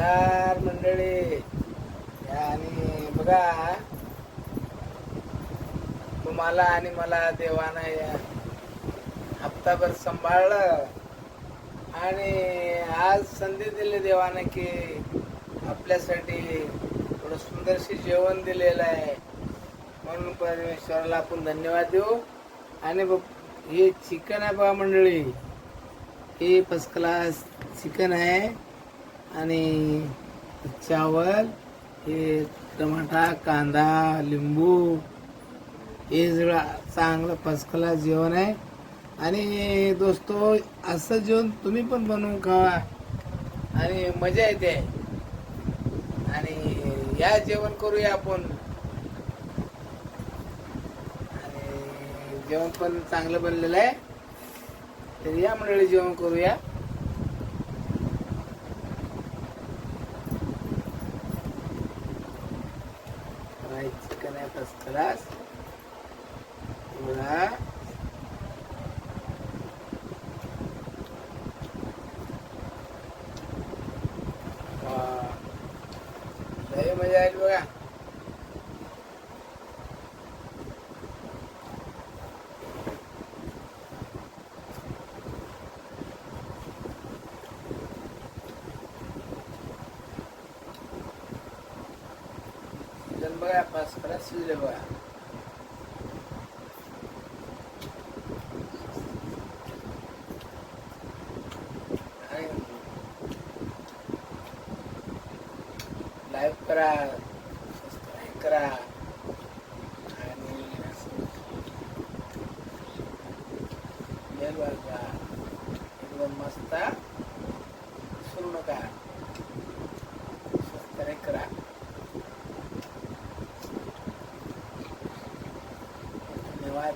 नमस्कार मंडळी. आणि बघा, तुम्हाला आणि मला देवानं या हप्ताभर सांभाळलं आणि आज संधी दिली देवानं की आपल्यासाठी थोडं सुंदरशी जेवण दिलेलं आहे. म्हणून परमेश्वराला आपण धन्यवाद देऊ. आणि हे चिकन आहे बघा मंडळी, हे फर्स्ट क्लास चिकन आहे. आणि चावल, हे टमाटा, कांदा, लिंबू, हे सगळं चांगलं फर्स्ट क्लास जेवण आहे. आणि दोस्तो, असं जेवण तुम्ही पण बनवून खावा आणि मजा येते. आणि या जेवण करूया आपण. आणि जेवण पण चांगलं बनलेलं आहे, तर या मंडळी जेवण करूया. चिकन आहे फर्स्ट क्लास. बघा, लय मजा आली बघा. चिकन बघा फर्स्ट क्लास शिजले बघा. लाईक करा, सबस्क्राईब करा आणि बेल वाजवा. एकदम मस्त, विसरू नका. सबस्क्राईब करा. धन्यवाद.